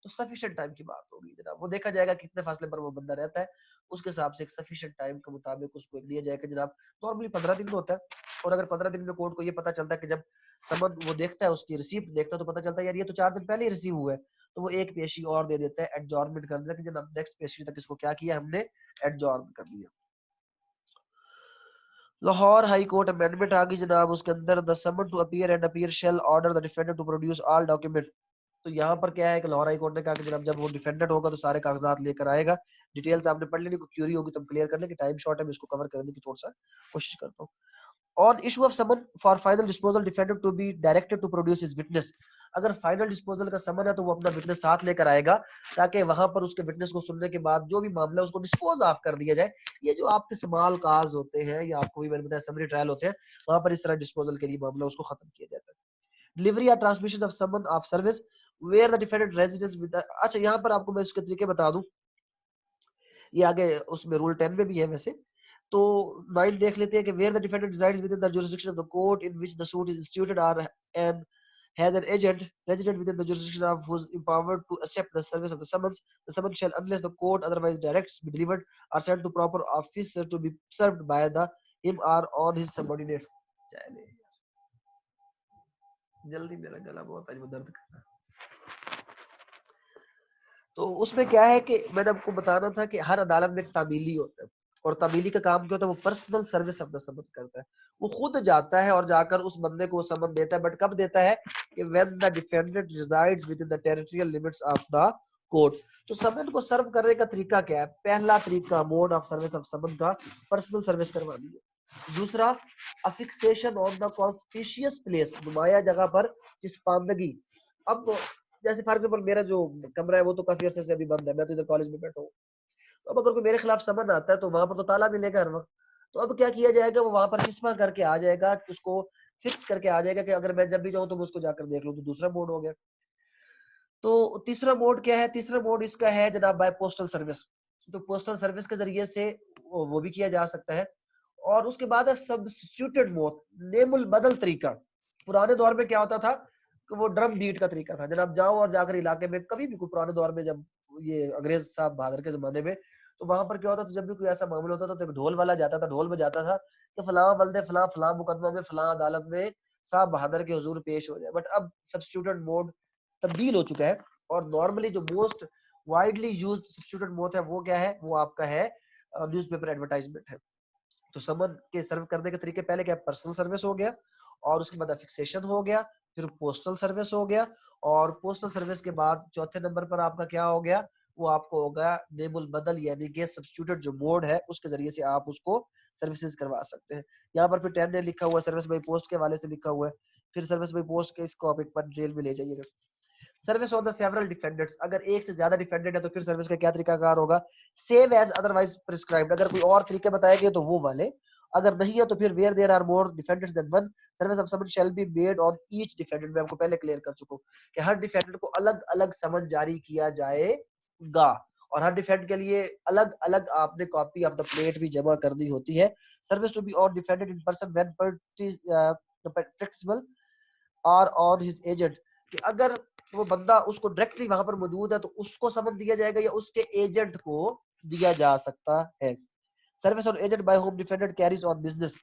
تو sufficient time کی بات ہوگی جناب, وہ دیکھا جائے گا کتنے فاصلے پر وہ بندہ رہتا ہے, اس کے حساب سے ایک sufficient time کے مطابق اس کو ایک دیا جائے گا جناب. نارملی 15 دن میں ہوتا ہے, اور اگر 15 دن میں کورٹ کو یہ پتا چلتا ہے کہ جب سمن وہ دیکھتا ہے اس کی ریسیپٹ دیکھتا ہے تو پتا چلتا ہے یار یہ تو 4 دن پہلے ہی ریسیو ہوا ہے, تو وہ ایک پیشی اور دے دیتا ہے, ایڈجورنمنٹ کر دیتا ہے کہ جناب نیکسٹ پیشی تک اس کو کیا کیا ہم نے ایڈجورن کر دیا. لاہور ہائی کورٹ امینڈمنٹ آ گئی جناب, اس کے اندر the summon to appear and appear shall order the defendant to produce all document. تو یہاں پر کیا ہے کہ لاہور ہائی کورٹ نے کہا کہ جناب جب وہ ڈیفینڈنٹ ہوگا تو سارے کاغذات لے کر آئے گا. ڈیٹیلز آپ نے پڑھ لینی, کوئی کیوری ہوگی تو ہم کلیئر کر لیں کہ ٹائم شارٹ ہے, میں اس کو کور کرنے کی تھوڑا سا کوشش کرتا ہوں. On issue of summon for final disposal, defendant to be directed to produce his witness. اگر فائنل ڈسپوزل کا سمن ہے تو وہ اپنا وٹنس ساتھ لے کر آئے گا تاکہ وہاں پر اس کے وٹنس کو سننے کے بعد جو بھی معاملہ ہے اس کو ڈسپوز آف کر دیا جائے. یہ جو آپ کے سمال کاز ہوتے ہیں یا آپ کو بھی میں نے بتایا سمری ٹرائل ہوتے ہیں, وہاں پر اس طرح ڈسپوزل کے لیے معاملہ اس کو ختم کیا جاتا ہے. ڈلیوری یا ٹرانسمیشن آف سمن of service where the defendant residence with. اچھا یہاں پر آپ کو میں اس کے طریقے بتا دوں, یہ آگے اس میں رول 10 میں بھی ہے ویسے تو 9 دیکھ لیتے ہیں کہ where the defendant resides within the jurisdiction of the court in which the suit is instituted or and has an agent resident within the jurisdiction of who is empowered to accept the service of the summons, the summons shall unless the court otherwise directs be delivered or sent to proper officer to be served by the him or on his subordinates. چلے جلدی, میرا گلا بہت آج درد کر رہا ہے. تو اس میں کیا ہے کہ میں نے آپ کو بتانا تھا کہ ہر عدالت میں ایک تعمیلی ہوتا ہے, اور تعمیلی کا کام کیا ہوتا ہے, وہ پرسنل سروس آف دا سمن کرتا ہے. وہ خود جاتا ہے اور جا کر اس بندے کو سمن دیتا ہے, بٹ کب دیتا ہے کہ when the defendant resides within the territorial limits of the court. تو سمن کو سرو کرنے کا طریقہ کیا ہے؟ پہلا طریقہ موڈ آف سروس آف سمن کا پرسنل سروس کروانی ہے. دوسرا افکسیشن آن دا کانسپیشیس پلیس, نمایاں جگہ پر چسپاندگی. اب جیسے فار ایگزامپل میرا جو کمرہ ہے وہ تو کافی عرصے سے ابھی بند ہے, میں تو ادھر کالج میں بیٹھا ہوں, اب اگر کوئی میرے خلاف سمن آتا ہے تو وہاں پر تو تالا ملے گا ہر وقت. تو اب کیا کیا جائے گا, وہ وہاں پر چشمہ کر کے آ جائے گا, اس کو فکس کر کے آ جائے گا کہ اگر میں جب بھی جاؤں تو میں اس کو جا کر دیکھ لوں. تو دوسرا موڈ ہو گیا. تو تیسرا موڈ کیا ہے؟ تیسرا موڈ اس کا ہے جناب بائی پوسٹل سروس. تو پوسٹل سروس کے ذریعے سے وہ بھی کیا جا سکتا ہے. اور اس کے بعد ہے سبسٹیوٹڈ موڈ, نیم البدل طریقہ. پرانے دور میں کیا ہوتا تھا کہ وہ ڈرم بیٹ کا طریقہ تھا, جناب جاؤ اور جا کر علاقے میں کبھی بھی کوئی پرانے دور میں جب یہ انگریز صاحب بہادر کے زمانے میں, تو وہاں پر کیا ہوتا تھا جب بھی کوئی ایسا معاملہ ہوتا تھا تو ایک ڈھول والا جاتا تھا, ڈھول بجاتا تھا کہ فلاں بلدے فلاں فلاں مقدمہ میں فلاں عدالت میں صاحب بہادر کے حضور پیش ہو جائے. بٹ اب سبسٹیوٹڈ موڈ تبدیل ہو چکا ہے, اور نارملی جو موسٹ وائڈلی یوزڈ سبسٹیوٹڈ موڈ ہے وہ کیا ہے, وہ آپ کا ہے نیوز پیپر ایڈورٹائزمنٹ ہے. تو سمن کے سرو کرنے کے طریقے پہلے کیا پرسنل سروس ہو گیا, اور اس کے بعد فکسیشن ہو گیا, پھر پوسٹل سروس ہو گیا, اور پوسٹل سروس کے بعد چوتھے نمبر پر آپ کا کیا ہو گیا, وہ آپ کو ہوگا نیم البدل, یعنی کہ سبسٹیوٹڈ جو موڈ ہے اس کے ذریعے سے آپ اس کو سروسز کروا سکتے ہیں. یہاں پر پھر 10 نے لکھا ہوا ہے سروس بائی پوسٹ کے حوالے سے لکھا ہوا ہے, پھر سروس بائی پوسٹ کے اس کو آپ ایک پر ڈیل میں لے جائیے گا. سروس آن دا سیورل ڈیفینڈنٹس, اگر ایک سے زیادہ ڈیفینڈنٹ ہے تو پھر سروس کا کیا طریقہ کار ہوگا, سیم ایز ادروائز پرسکرائبڈ. اگر کوئی اور طریقے بتائے گئے تو وہ والے, اگر نہیں ہے تو پھر where there are more defendants than one service of summon shall be made on each defendant. میں آپ کو پہلے کلیئر کر چکا ہوں کہ ہر ڈیفینڈنٹ کو الگ الگ سمن جاری کیا جائے گا, اور ہر ڈیفینڈ کے لیے الگ الگ آپ نے کاپی آف دا پلیٹ بھی جمع کرنی ہوتی ہے. Service to be on defendant in person when practicable or on his agent, کہ اگر وہ بندہ اس کو ڈائریکٹلی وہاں پر موجود ہے تو اس کو سمن دیا جائے گا یا اس کے ایجنٹ کو دیا جا سکتا ہے. سروس اور agent by whom defendant carries on business.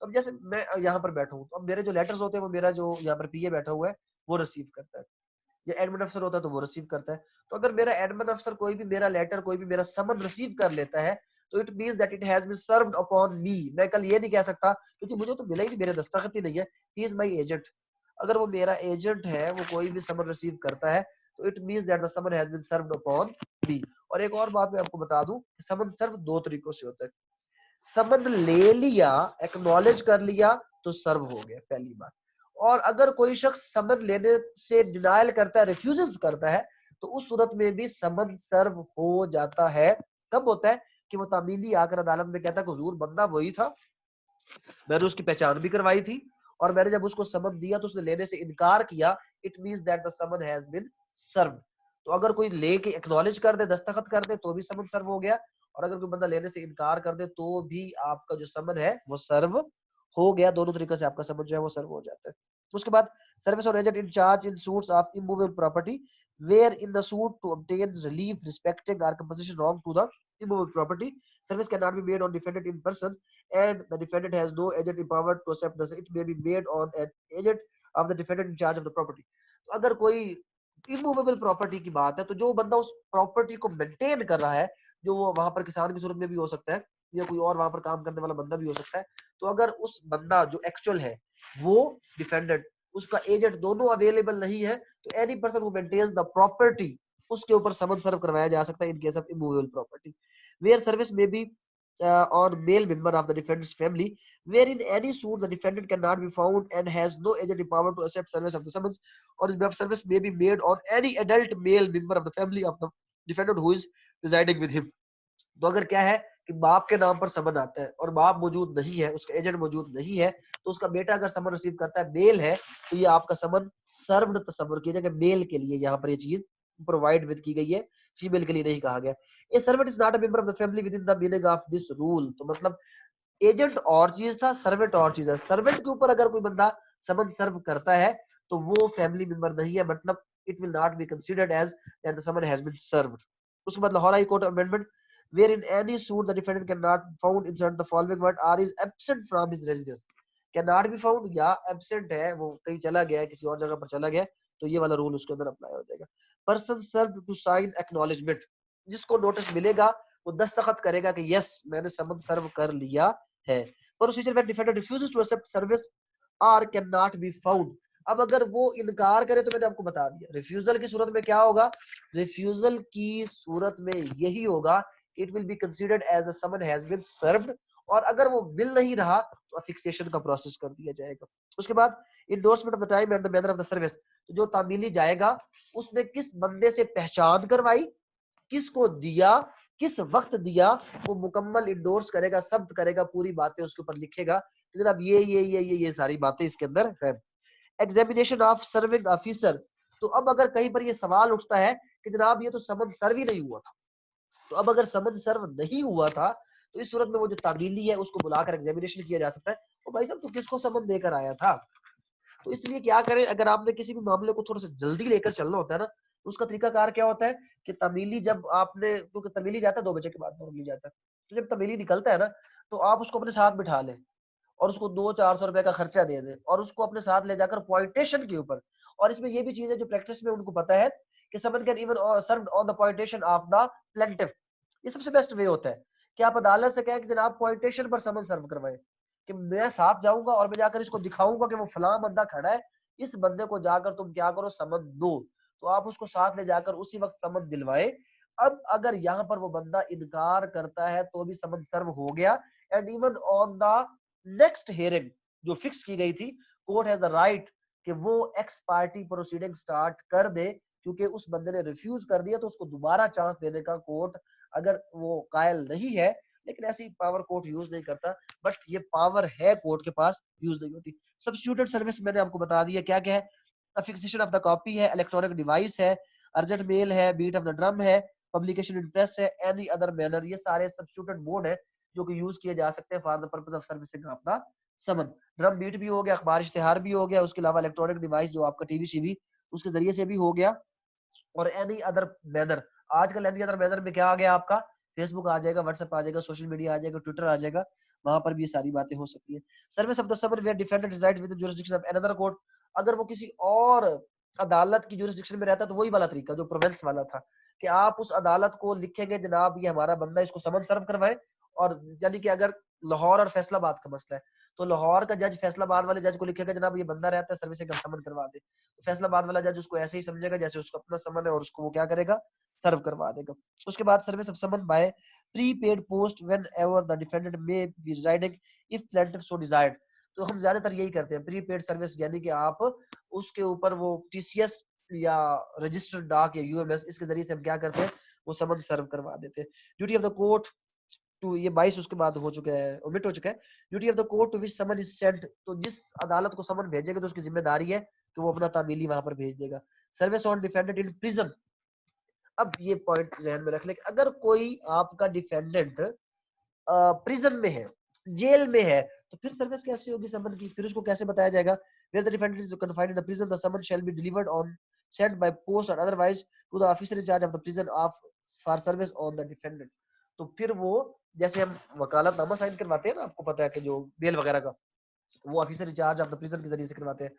اب جیسے میں یہاں پر بیٹھا ہوں تو اب میرے جو لیٹرز ہوتے ہیں وہ میرا جو یہاں پر پی اے بیٹھا ہوا ہے وہ ریسیو کرتا ہے, یا ایڈمن افسر ہوتا ہے تو وہ ریسیو کرتا ہے. تو اگر میرا ایڈمن افسر کوئی بھی میرا لیٹر کوئی بھی میرا سمن ریسیو کر لیتا ہے تو it means that it has been served upon me. میں کل یہ نہیں کہہ سکتا کیونکہ مجھے تو ملا ہی نہیں, میرے دستخط ہی نہیں ہے, ہی از مائی ایجنٹ. اگر وہ میرا ایجنٹ ہے, وہ کوئی بھی سمن ریسیو کرتا ہے تو it means that the summon has been served upon me. اور ایک اور بات میں آپ کو بتا دوں کہ سمن صرف 2 طریقوں سے ہوتا ہے. سمن لے لیا, ایکنالج کر لیا تو سرو ہو گیا, پہلی بات. اور اگر کوئی شخص سمن لینے سے ڈینائل کرتا ہے, ریفیوزز کرتا ہے, تو اس صورت میں بھی سمن سرو ہو جاتا ہے. کب ہوتا ہے کہ وہ تعمیلی آ کر عدالت میں کہتا ہے کہ حضور بندہ وہی تھا, میں نے اس کی پہچان بھی کروائی تھی, اور میں نے جب اس کو سمن دیا تو اس نے لینے سے انکار کیا, it means that the summon has been served. تو اگر کوئی لے کے ایکنالج کر دے, دستخط کر دے تو بھی سمن سرو ہو گیا, اور اگر کوئی بندہ لینے سے انکار کر دے تو بھی آپ کا جو سمن ہے وہ سرو ہو گیا. دونوں طریقے سے آپ کا سمن جو ہے وہ سرو ہو جاتا ہے. اس کے بعد service on agent in charge in suits of immovable property where in the suit to obtain relief respecting or compensation wrong to the immovable property, service cannot be made on defendant in person and the defendant has no agent empowered to accept this. It may be made on an agent of the defendant in charge of the property. تو اگر کوئی immovable property کی بات ہے تو جو بندہ اس property کو maintain کر رہا ہے, جو وہ وہاں پر کسان کی صورت میں بھی ہو سکتا ہے یا کوئی اور وہاں پر کام کرنے والا بندہ بھی ہو سکتا ہے, تو اگر اس بندہ جو ایکچوئل ہے وہ ڈیفینڈنٹ اس کا ایجنٹ دونوں اویلیبل نہیں ہے تو any person who maintains the property اس کے اوپر سمن سرو کروایا جا سکتا ہے in case of immovable property. Where service may be on male member of the defendant's family wherein any suit the defendant cannot be found and has no agent empowered to accept service of the summons, or the service may be made on any adult male member of the family of the defendant who is residing with him. تو اگر کیا ہے کہ باپ کے نام پر سمن آتا ہے اور باپ موجود نہیں ہے, اس کا ایجنٹ موجود نہیں ہے, تو اس کا بیٹا اگر سمن ریسیو کرتا ہے, میل ہے, تو یہ آپ کا سمن سروڈ تصور کیجئے کہ میل کے لیے یہاں پر یہ چیز پرووائڈ وتھ کی گئی ہے, فیمیل کے لیے نہیں کہا گیا. A servant is not a member of the family within the meaning of this rule. تو مطلب ایجنٹ اور چیز تھا, سروینٹ اور چیز ہے. سروینٹ کے اوپر اگر کوئی بندہ سمن سرو کرتا ہے تو وہ فیملی ممبر نہیں ہے, مطلب it will not be considered as that the summon has been served. اس کے بعد Lahore high court amendment wherein any suit the defendant cannot found insert the following word or is absent from his residence. cannot be found یا absent ہے, وہ کہیں چلا گیا ہے, کسی اور جگہ پر چلا گیا, تو یہ والا رول اس کے اندر اپلائی ہو جائے گا. person served to sign acknowledgement, جس کو نوٹس ملے گا وہ دستخط کرے گا کہ یس میں نے سمن سرو کر لیا ہے. Procedure when defendant refuses to accept service or cannot be found. اب اگر وہ انکار کرے تو میں نے آپ کو بتا دیا ریفیوزل کی صورت میں کیا ہوگا. ریفیوزل کی صورت میں یہی ہوگا, it will be considered as the summon has been served, اور اگر وہ مل نہیں رہا تو فکسیشن کا پروسیس کر دیا جائے گا. اس کے بعد endorsement of the time and the manner of the service, جو تعمیلی جائے گا اس نے کس بندے سے پہچان کروائی, کس کو دیا, کس وقت دیا, وہ مکمل انڈورس کرے گا, ثبت کرے گا, پوری باتیں اس کے اوپر لکھے گا کہ جناب یہ ساری باتیں اس کے اندر ہیں. ایگزامینیشن آف سرونگ آفیسر, تو اب اگر کہیں پر یہ سوال اٹھتا ہے کہ جناب یہ تو سمن سرو ہی نہیں ہوا تھا, تو اب اگر سمن سرو نہیں ہوا تھا تو اس صورت میں وہ جو تعمیلی ہے اس کو بلا کر ایگزامینیشن کیا جا سکتا ہے. تو بھائی صاحب تو کس کو سمن دے کر آیا تھا؟ تو اس لیے کیا کریں, اگر آپ نے کسی بھی معاملے کو تھوڑا سا جلدی لے کر چلنا ہوتا ہے نا, تو اس کا طریقہ کار کیا ہوتا ہے کہ تعمیلی جب آپ نے, کیونکہ تعمیلی جاتا ہے 2 بجے کے بعد نارملی جاتا ہے, تو جب تعمیلی نکلتا ہے نا تو آپ اس کو اپنے ساتھ بٹھا لیں اور اس کو 200-400 روپے کا خرچہ دے دیں اور اس کو اپنے ساتھ لے جا کر پوائنٹیشن کے اوپر. اور اس میں یہ بھی چیز ہے جو پریکٹس میں ان کو پتا ہے کہ summon can even served on the petition of the plaintiff. یہ سب سے بیسٹ وے ہوتا ہے کہ آپ عدالت سے کہیں کہ جناب پوائنٹیشن پر سمن سرو کروائیں, کہ میں ساتھ جاؤں گا اور میں جا کر اس کو دکھاؤں گا کہ وہ فلاں بندہ کھڑا ہے, اس بندے کو جا کر تم کیا کرو سمن دو, تو آپ اس کو ساتھ لے جا کر اسی وقت سمن دلوائے. اب اگر یہاں پر وہ بندہ انکار کرتا ہے تو بھی سمن سرو ہو گیا, and even on the next hearing جو فکس کی گئی تھی, کورٹ ہیز دا رائٹ کہ وہ ایکس پارٹی پروسیڈنگ سٹارٹ کر دے, کیونکہ اس بندے نے ریفیوز کر دیا تو اس کو دوبارہ چانس دینے کا کورٹ اگر وہ قائل نہیں ہے, لیکن ایسی پاور کورٹ یوز نہیں کرتا, بٹ یہ پاور ہے کورٹ کے پاس, یوز نہیں ہوتی. سبسٹیوٹڈ سروس میں نے آپ کو بتا دیا کیا کیا ہے, افکسیشن آف دا کاپی ہے, الیکٹرانک ڈیوائس ہے, ارجنٹ میل ہے, بیٹ آف دا ڈرم ہے, پبلیکیشن ان پریس ہے, اینی ادر مینر, یہ سارے سبسٹیوٹڈ موڈ ہے جو کہ یوز کیے جا سکتے ہیں for the purpose of servicing of the summon. Drum bat بھی ہو گیا, اخبار اشتہار بھی ہو گیا, اس کے علاوہ الیکٹرانک ڈیوائس جو آپ کا ٹی وی سی وی اس کے ذریعے سے بھی ہو گیا, اور اینی ادر مینر. آج کل اینی ادر مینر میں کیا آ گیا, آپ کا فیس بک آ جائے گا, واٹس ایپ آ جائے گا, سوشل میڈیا آ جائے گا, ٹویٹر آ جائے گا, وہاں پر بھی یہ ساری باتیں ہو سکتی ہیں. سروس آف دا سمن where defendant reside with the jurisdiction of another court, اگر وہ کسی اور عدالت کی جورسڈکشن میں رہتا ہے تو وہی والا طریقہ جو پروونس والا تھا کہ آپ اس عدالت کو لکھیں گے جناب یہ ہمارا بندہ, اس کو سمن سرو کروائے. اور یعنی کہ اگر لاہور اور فیصلہ آباد کا مسئلہ ہے تو لاہور کا جج فیصلہ آباد والے جج کو لکھے گا جناب یہ بندہ رہتا ہے سروسنگ کا سمن کروا دے, فیصلہ آباد والا جج اس کو ایسے ہی سمجھے گا جیسے اس کو اپنا سمن ہے اور اس کو وہ کیا کرے گا, سرو کروا دے گا. اس کے بعد service of summon by prepaid post whenever the defendant may be residing if plaintiff so desired. تو ہم زیادہ تر یہی کرتے ہیں پری پیڈ سروس, یعنی کہ آپ اس کے اوپر وہ ٹی سی ایس یا رجسٹرڈ ڈاک یا یو ایم ایس اس کے ذریعے سے ہم کیا کرتے ہیں وہ سمن سرو کروا دیتے ہیں. Duty of the court to, یہ 22 اس کے بعد ہو چکا ہے, omit ہو چکا ہے. Duty of the court to which summon is Saint, تو جس عدالت کو سمن بھیجے گا تو اس کی ذمہ داری ہے کہ وہ اپنا تعمیلی وہاں پر بھیج دے گا. Service on defendant in prison, اب یہ پوائنٹ ذہن میں رکھ لیں کہ اگر کوئی آپ کا ڈیفینڈنٹ پریزن میں ہے, جیل میں ہے, تو پھر سروس کیسے ہوگی سمن کی, پھر اس کو کیسے بتایا جائے گا. where the defendant is confined in a prison, the summons shall be delivered on sent by post or otherwise to the officer in charge of the prison of for service on the defendant. تو پھر وہ جیسے ہم وکالت نامہ سائن کرواتے ہیں نا, آپ کو پتا ہے کہ جو بیل وغیرہ کا, وہ officer in charge of the prison کے ذریعے سے کرواتے ہیں.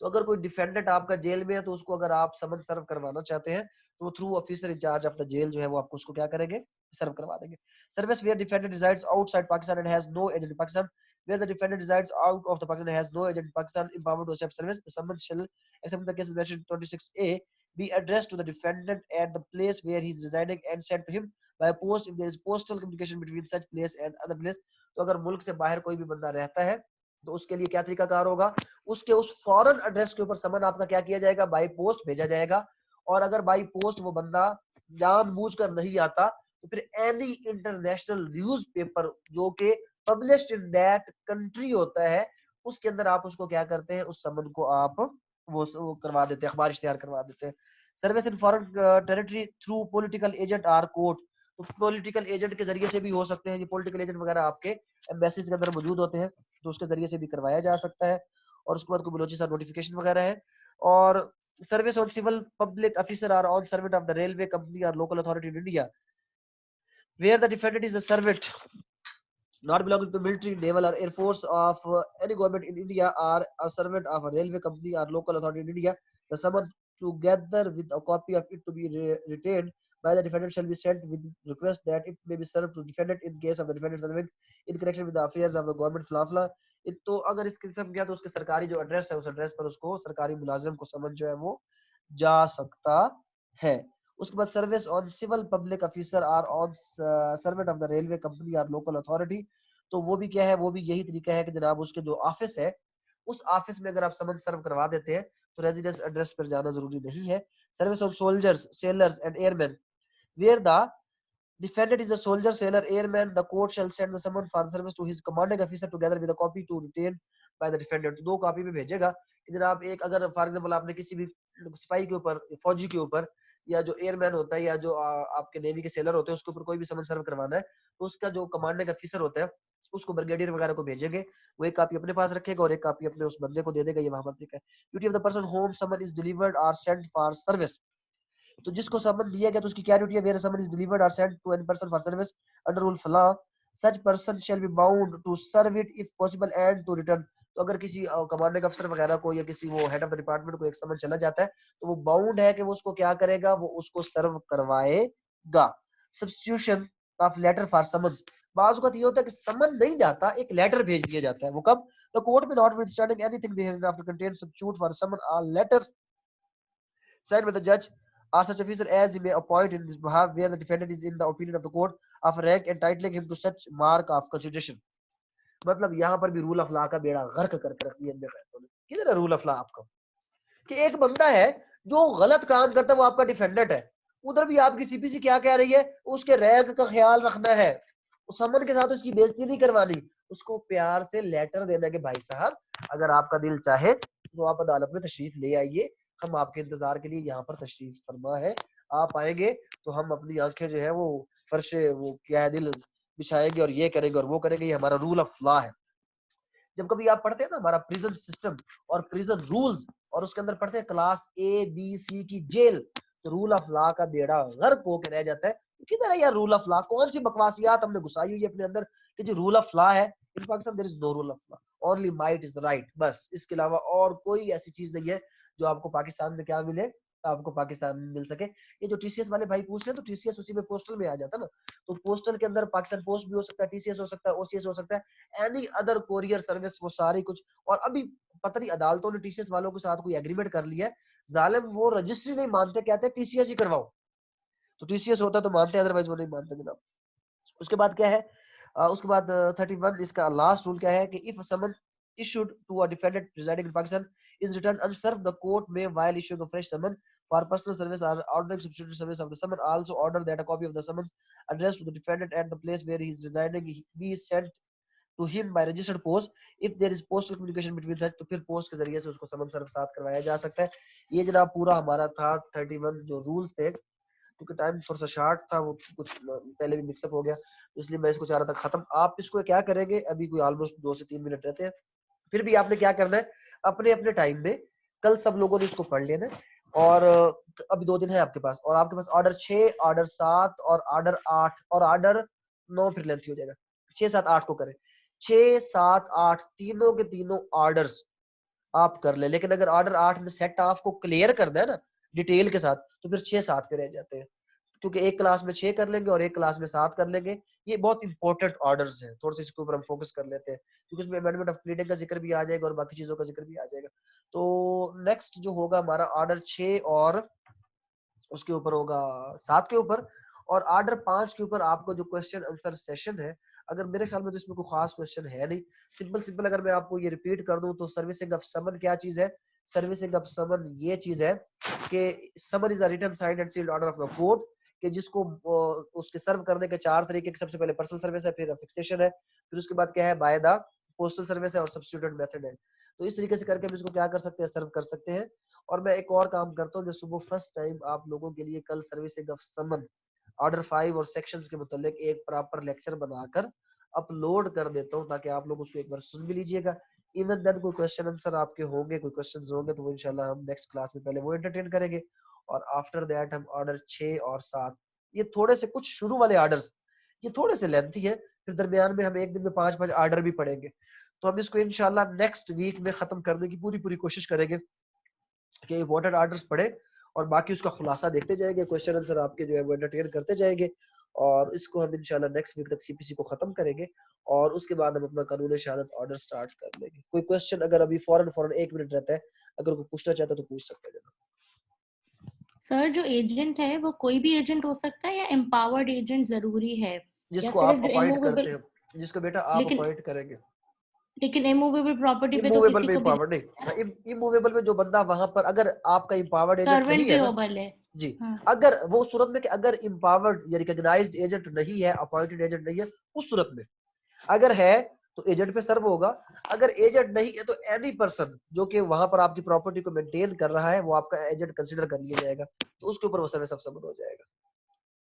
تو اگر کوئی ڈیفینڈنٹ آپ کا جیل میں ہے تو اس کو اگر آپ سمن سرو کروانا چاہتے ہیں تو وہ through officer in charge of the jail جو ہے وہ آپ کو اس کو کیا کریں گے, سرو کروا دیں گے. Service where defendant resides outside Pakistan and has no agent in Pakistan, where the defendant resides out of the Pakistan has no agent in Pakistan empowered to accept service, the summons shall, except in the cases mentioned 26A, be addressed to the defendant at the place where he is residing and sent to him by post if there is postal communication between such place and other place. تو اگر ملک سے باہر کوئی بھی بندہ رہتا ہے تو اس کے لیے کیا طریقہ کار ہوگا, اس کے اس فورن ایڈریس کے اوپر سمن آپ کا کیا کیا جائے گا, بائی پوسٹ بھیجا جائے گا. اور اگر بائی پوسٹ وہ بندہ جان بوجھ کر نہیں آتا تو پھر اینی انٹرنیشنل نیوز پیپر جو کہ پبلشڈ ان دیٹ کنٹری ہوتا ہے, اس کے اندر آپ اس کو کیا کرتے ہیں, اس سمن کو آپ وہ کروا دیتے ہیں, اخبار اشتہار کروا دیتے ہیں. Service in foreign territory through political agent or court, تو پولیٹیکل ایجنٹ کے ذریعے سے بھی ہو سکتے ہیں, یہ پولیٹیکل ایجنٹ وغیرہ آپ کے ایمبیسیز کے اندر موجود ہوتے ہیں تو اس کے ذریعے سے بھی کروایا جا سکتا ہے. اور اس کے بعد کوئی بلوچستان نوٹیفیکیشن وغیرہ ہے. اور service on civil public officer or on servant of the railway company اور local authority in India, where the defendant is a servant not belonging to military, naval or air force of any government in India or a servant of a railway company or local authority in India, the summons together with a copy of it to be retained by the defendant shall be sent with request that it may be served to defendant in case of the defendant's serving in connection with the affairs of the government flafla. تو اگر اس قسم کیا تو اس کے سرکاری جو ایڈریس ہے اس ایڈریس پر اس کو سرکاری ملازم کو سمن جو ہے وہ جا سکتا ہے. اس کے بعد service on civil public officer or on servant of the railway company اور لوکل اتھارٹی, تو وہ بھی کیا ہے, وہ بھی یہی طریقہ ہے کہ جناب اس کے جو آفس ہے اس آفس میں اگر آپ سمن سرو کروا دیتے ہیں تو ریزیڈنس ایڈریس پر جانا ضروری نہیں ہے. Service on soldiers, sailors and airman, where the defendant is a soldier, sailor, airman, the court shall send the summons for service to his commanding officer together with a copy to retain by the defendant. دو کاپی میں بھیجے گا کہ جناب ایک اگر فار ایگزامپل آپ نے کسی بھی سپاہی کے اوپر, فوجی کے اوپر, یا جو ایئر مین ہوتا ہے یا جو آپ کے نیوی کے سیلر ہوتے ہیں اس کے اوپر کوئی بھی سمن سرو کروانا ہے تو اس کا جو کمانڈنگ افیسر ہوتا ہے اس کو بریگیڈیئر وغیرہ کو بھیجیں گے, وہ ایک کاپی اپنے پاس رکھے گا اور ایک کاپی اپنے اس بندے کو دے دے گا. یہ وہاں پر دیکھا ہے. Duty of the person whom سمن از ڈیلیورڈ اور سینٹ فار سروس, تو جس کو سمن دیا گیا تو اس کی کیا ڈیوٹی ہے, ویئر سمن از ڈیلیورڈ اور sent to an person for service under rule فلاں, such person shall be bound to serve it if possible and to return. تو اگر کسی کمانڈنگ افسر وغیرہ کو یا کسی وہ ہیڈ آف دا ڈپارٹمنٹ کو ایک سمن چلا جاتا ہے تو وہ باؤنڈ ہے کہ وہ اس کو کیا کرے گا, وہ اس کو سرو کروائے گا. Substitution of letter for summons, بعض اوقات یہ ہوتا ہے کہ سمن نہیں جاتا, ایک لیٹر بھیج دیا جاتا ہے. وہ کب, the court may not withstanding anything thereafter contains substitute for summon a letter signed by the judge or such officer as he may appoint in his behalf where the defendant is in the opinion of the court of rank entitling him to such mark of consideration. مطلب یہاں پر بھی رول آف لا کا بیڑا غرق کر کے رکھ دیا کدھر ہے رول آف لا آپ کا, کہ ایک بندہ ہے جو غلط کام کرتا ہے وہ آپ کا ڈیفینڈنٹ ہے, ادھر بھی آپ کی سی پی سی کیا کہہ رہی ہے, اس کے رینک کا خیال رکھنا ہے, سمن کے ساتھ اس کی بےزتی نہیں کروانی, اس کو پیار سے لیٹر دینا کہ بھائی صاحب اگر آپ کا دل چاہے تو آپ عدالت میں تشریف لے آئیے, ہم آپ کے انتظار کے لیے یہاں پر تشریف فرما ہے, آپ آئیں گے تو ہم اپنی آنکھیں جو ہے وہ فرش وہ کیا ہے دل بچھائیں گے اور یہ کریں گے اور وہ کریں گے, یہ ہمارا رول آف لا ہے. جب کبھی آپ پڑھتے ہیں نا ہمارا پریزن سسٹم اور پریزن رولز اور اس کے اندر پڑھتے ہیں کلاس اے بی سی کی جیل, تو رول آف لا کا بیڑا غرق ہو کے رہ جاتا ہے. کدھر ہے یار رول آف لا, کون سی بکواسیات ہم نے گھسائی ہوئی ہے اپنے اندر کہ جو رول آف لا ہے ان Pakistan there is no rule of law, only might is right, بس اس کے علاوہ اور کوئی ایسی چیز نہیں ہے جو آپ کو پاکستان میں کیا ملے, آپ کو پاکستان میں مل سکے. یہ جو ٹی سی ایس والے بھائی پوچھ رہے ہیں تو ٹی سی ایس اسی میں پوسٹل میں آ جاتا نا, تو پوسٹل کے اندر پاکستان پوسٹ بھی ہو سکتا ہے, ٹی سی ایس ہو سکتا ہے, او سی ایس ہو سکتا ہے, اینی ادر کوریئر سروس, وہ ساری کچھ. اور ابھی پتہ نہیں عدالتوں نے ٹی سی ایس والوں کے ساتھ کوئی ایگریمنٹ کر لیا ہے, ظالم وہ رجسٹری نہیں مانتے, کہتے ہیں ٹی سی ایس ہی کرواؤ, تو ٹی سی ایس ہوتا تو مانتے, ادروائز وہ نہیں مانتے جناب. اس کے بعد کیا ہے, اس کے بعد 31 اس کا لاسٹ رول کیا ہے کہ if a summon issued to a defendant residing in Pakistan is returned unserved, the court may while issuing a fresh summon for personal service or ordering substitute service of the summon also order that a copy of the summons addressed to the defendant at the place where he is residing be sent to him by registered post. If there is postal communication between such, تو پھر پوسٹ کے ذریعے سے اس کو سمن سرو ساتھ کروایا جا سکتا ہے. یہ جناب پورا ہمارا تھا 31 جو رولز تھے کیونکہ ٹائم تھوڑا سا شارٹ تھا, وہ کچھ پہلے بھی مکس اپ ہو گیا, اس لیے میں اس کو چاہ رہا تھا ختم. آپ اس کو کیا کریں گے, ابھی کوئی آلموسٹ 2 سے 3 منٹ رہتے ہیں, پھر بھی آپ نے کیا کرنا ہے اپنے اپنے ٹائم میں, کل سب لوگوں نے اس کو پڑھ لینا ہے, اور ابھی 2 دن ہے آپ کے پاس, اور آپ کے پاس آرڈر 6, آرڈر 7 اور آرڈر 8 اور آرڈر 9 پھر لینتھی ہو جائے گا, 6 7 8 کو کریں, 6 7 8 تینوں کے تینوں آرڈرز آپ کر لیں. لیکن اگر آرڈر 8 میں سیٹ آف کو کلیئر کرنا ہے نا ڈیٹیل کے ساتھ, تو پھر 6 7 پہ رہ جاتے ہیں, کیونکہ ایک کلاس میں 6 کر لیں گے اور ایک کلاس میں 7 کر لیں گے. یہ بہت امپورٹنٹ آرڈرز ہیں, تھوڑا سا اس کے اوپر ہم فوکس کر لیتے ہیں, کیونکہ اس میں امینڈمنٹ آف پلیڈنگ کا ذکر بھی آ جائے گا اور باقی چیزوں کا ذکر بھی آ جائے گا. تو نیکسٹ جو ہوگا ہمارا آرڈر 6 اور اس کے اوپر ہوگا 7 کے اوپر, اور آرڈر 5 کے اوپر آپ کو جو کوشچن آنسر سیشن ہے, اگر میرے خیال میں تو اس میں کوئی خاص کوشچن ہے نہیں. سمپل اگر میں آپ کو یہ ریپیٹ کر دوں تو سروسنگ آف سمن کیا چیز ہے, سروسنگ آف سمن یہ چیز ہے کہ summon is a written signed and sealed order of the court, کہ جس کو اس کے سرو کرنے کے 4 طریقے, سب سے پہلے پرسنل سروس ہے, پھر فکسیشن ہے, پھر اس کے بعد کیا ہے بائی دا پوسٹل سروس ہے, اور سبسٹیٹیوٹ میتھڈ ہے. تو اس طریقے سے کر کے ہم اس کو کیا کر سکتے ہیں, سرو کر سکتے ہیں. اور میں ایک اور کام کرتا ہوں جو صبح فرسٹ ٹائم آپ لوگوں کے لیے کل سروسنگ آف سمن آرڈر 5 اور سیکشنز کے متعلق ایک پراپر لیکچر بنا کر اپلوڈ کر دیتا ہوں, تاکہ آپ لوگ اس کو ایک بار سن بھی لیجیے گا. ایون دین کوئی کوشچن آنسر آپ کے ہوں گے, کوئی کوشچنز ہوں گے, تو وہ انشاءاللہ ہم نیکسٹ کلاس میں پہلے وہ انٹرٹین کریں گے, اور آفٹر دیٹ ہم آرڈر 6 اور 7, یہ تھوڑے سے کچھ شروع والے آرڈرز یہ تھوڑے سے لینتھی ہے, پھر درمیان میں ہم ایک دن میں 5 آرڈر بھی پڑھیں گے. تو ہم اس کو انشاءاللہ نیکسٹ ویک میں ختم کرنے کی پوری کوشش کریں گے کہ امپورٹنٹ آرڈرز پڑھیں, اور باقی اس کا خلاصہ دیکھتے جائیں گے, کوشچن آنسر آپ کے جو ہے وہ انٹرٹین کرتے جائیں گے, اور اس کو ہم انشاءاللہ نیکسٹ ویک تک سی پی سی کو ختم کریں گے, اور اس کے بعد ہم اپنا قانون شہادت آرڈر سٹارٹ کر لیں گے. کوئی کوشچن اگر ابھی فوراً 1 منٹ رہتا ہے, اگر کوئی پوچھنا چاہتا ہے تو پوچھ سکتے ہیں. سر جو ایجنٹ ہے وہ کوئی بھی ایجنٹ ہو سکتا ہے یا امپاورڈ ایجنٹ ضروری ہے, جس یا کو آپ صرف جو اپوائنٹ اموویبل, کرتے ہیں, جس کو بیٹا آپ لیکن اپوائنٹ کریں گے. اموویبل پراپرٹی پہ تو اموویبل کسی میں کو بھی امپاورڈ نہیں, اموویبل میں جو بندہ وہاں پر اگر آپ کا امپاورڈ ایجنٹ سرونٹ نہیں ہے نا, پیوبل ہے. جی ہاں. اگر وہ صورت میں کہ اگر امپاورڈ یا ریکگنائزڈ ایجنٹ نہیں ہے, اپوائنٹڈ ایجنٹ نہیں ہے, اس صورت میں اگر ہے تو ایجنٹ پہ سرو ہوگا. اگر ایجنٹ نہیں ہے تو اینی پرسن جو کہ وہاں پر آپ کی پراپرٹی کو مینٹین کر رہا ہے وہ آپ کا ایجنٹ کنسیڈر کر لیا جائے گا, تو اس کے اوپر وہ سروس آف سمن ہو جائے گا.